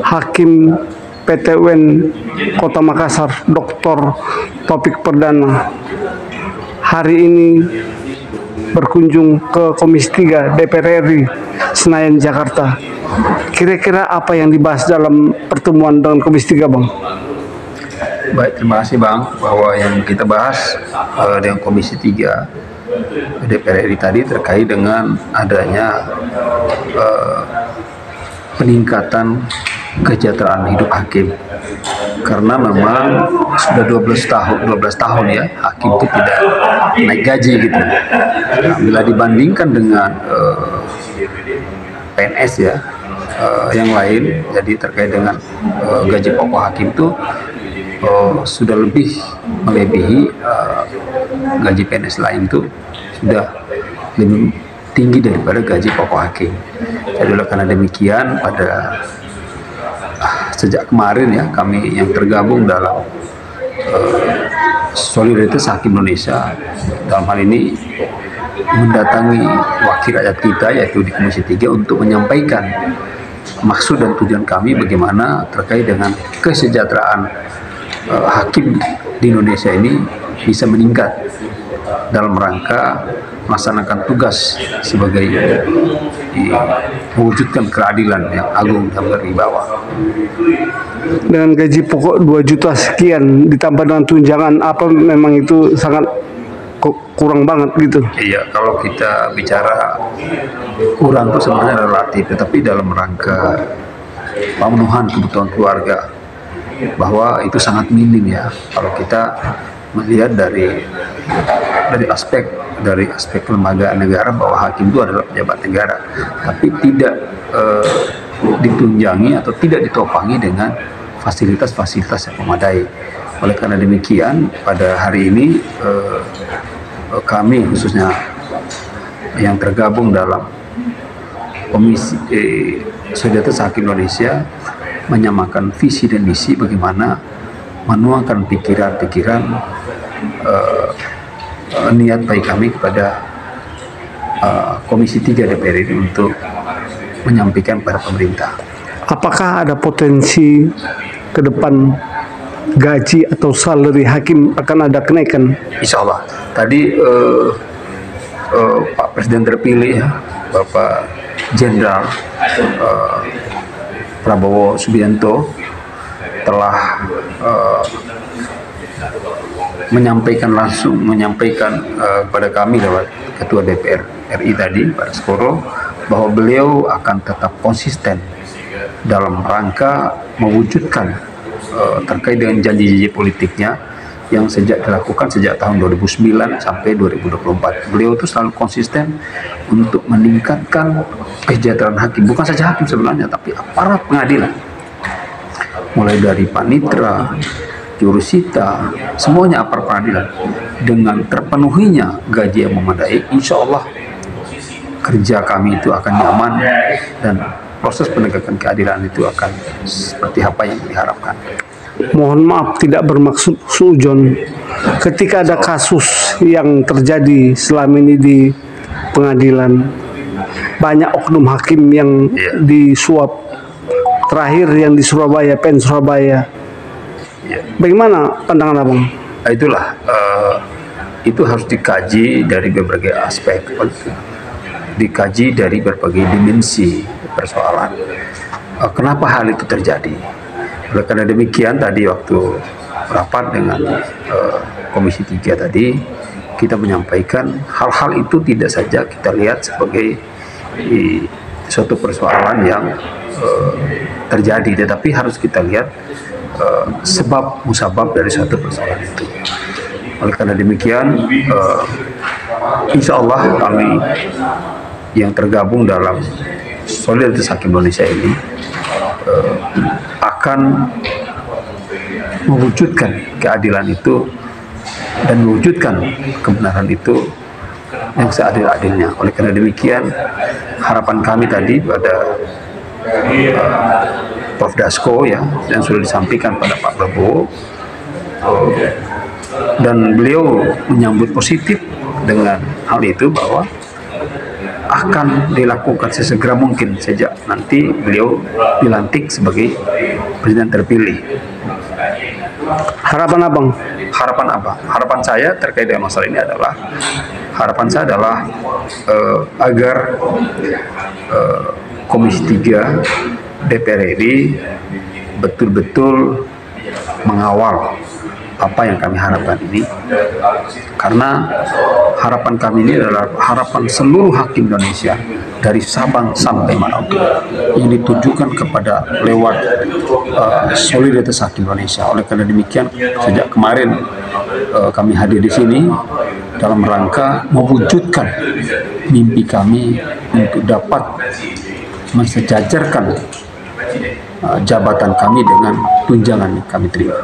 Hakim PT UN Kota Makassar, Dr. Taufik Perdana, hari ini berkunjung ke Komisi 3 DPR RI Senayan, Jakarta. Kira-kira apa yang dibahas dalam pertemuan dengan Komisi 3, Bang? Baik, terima kasih Bang, bahwa yang kita bahas dengan Komisi 3 DPR RI tadi terkait dengan adanya peningkatan kesejahteraan hidup hakim. Karena memang sudah 12 tahun ya hakim itu tidak naik gaji gitu. Nah, bila dibandingkan dengan PNS ya yang lain, jadi terkait dengan gaji pokok hakim itu sudah lebih melebihi gaji PNS lain, itu sudah lebih tinggi daripada gaji pokok hakim. Jadi oleh karena demikian pada sejak kemarin ya kami yang tergabung dalam Solidaritas Hakim Indonesia dalam hal ini mendatangi wakil rakyat kita yaitu di Komisi 3 untuk menyampaikan maksud dan tujuan kami bagaimana terkait dengan kesejahteraan hakim di Indonesia ini bisa meningkat dalam rangka melaksanakan tugas sebagai mewujudkan keadilan yang agung dan berwibawa. Dengan gaji pokok 2 juta sekian ditambah dengan tunjangan, apa memang itu sangat kurang banget gitu? Iya, kalau kita bicara kurang itu sebenarnya relatif, tetapi dalam rangka pemenuhan kebutuhan keluarga bahwa itu sangat minim ya. Kalau kita melihat dari aspek kelembagaan negara bahwa hakim itu adalah pejabat negara, tapi tidak ditunjangi atau tidak ditopangi dengan fasilitas-fasilitas yang memadai. Oleh karena demikian pada hari ini kami khususnya yang tergabung dalam Komisi Solidaritas Hakim Indonesia menyamakan visi dan misi bagaimana menuangkan pikiran-pikiran niat baik kami kepada Komisi 3 DPR ini untuk menyampaikan pada pemerintah. Apakah ada potensi ke depan gaji atau salary hakim akan ada kenaikan? Insya Allah. Tadi Pak Presiden terpilih ya, Bapak Jenderal Prabowo Subianto telah menyampaikan kepada kami lewat Ketua DPR RI tadi Pak Skoro bahwa beliau akan tetap konsisten dalam rangka mewujudkan terkait dengan janji-janji politiknya yang dilakukan sejak tahun 2009 sampai 2024. Beliau itu selalu konsisten untuk meningkatkan kesejahteraan hakim, bukan saja hakim sebenarnya, tapi aparat pengadilan. Mulai dari panitra, jurusita, semuanya aparat pengadilan. Dengan terpenuhinya gaji yang memadai, insya Allah kerja kami itu akan nyaman dan proses penegakan keadilan itu akan seperti apa yang diharapkan. Mohon maaf tidak bermaksud sujon. Ketika ada kasus yang terjadi selama ini di pengadilan, banyak oknum hakim yang disuap. Terakhir yang di Surabaya, PN Surabaya. Bagaimana pandangan Abang? Itulah, itu harus dikaji dari berbagai aspek, dikaji dari berbagai dimensi persoalan. Kenapa hal itu terjadi? Oleh karena demikian tadi waktu rapat dengan Komisi 3 tadi kita menyampaikan hal-hal itu tidak saja kita lihat sebagai suatu persoalan yang terjadi, tetapi harus kita lihat sebab musabab dari suatu persoalan itu. Oleh karena demikian insya Allah kami yang tergabung dalam Solidaritas Hakim Indonesia ini akan mewujudkan keadilan itu dan mewujudkan kebenaran itu yang seadil-adilnya. Oleh karena demikian harapan kami tadi pada Prof. Dasko ya, yang sudah disampaikan pada Pak Prabowo, dan beliau menyambut positif dengan hal itu bahwa akan dilakukan sesegera mungkin sejak nanti beliau dilantik sebagai presiden terpilih. Harapan abang? Harapan saya terkait dengan masalah ini adalah, harapan saya adalah agar Komisi 3 DPR RI betul-betul mengawal apa yang kami harapkan ini, karena harapan kami ini adalah harapan seluruh hakim Indonesia dari Sabang sampai Merauke yang ditujukan kepada lewat solidaritas hakim Indonesia. Oleh karena demikian, sejak kemarin kami hadir di sini dalam rangka mewujudkan mimpi kami untuk dapat mensejajarkan jabatan kami dengan tunjangan yang kami terima.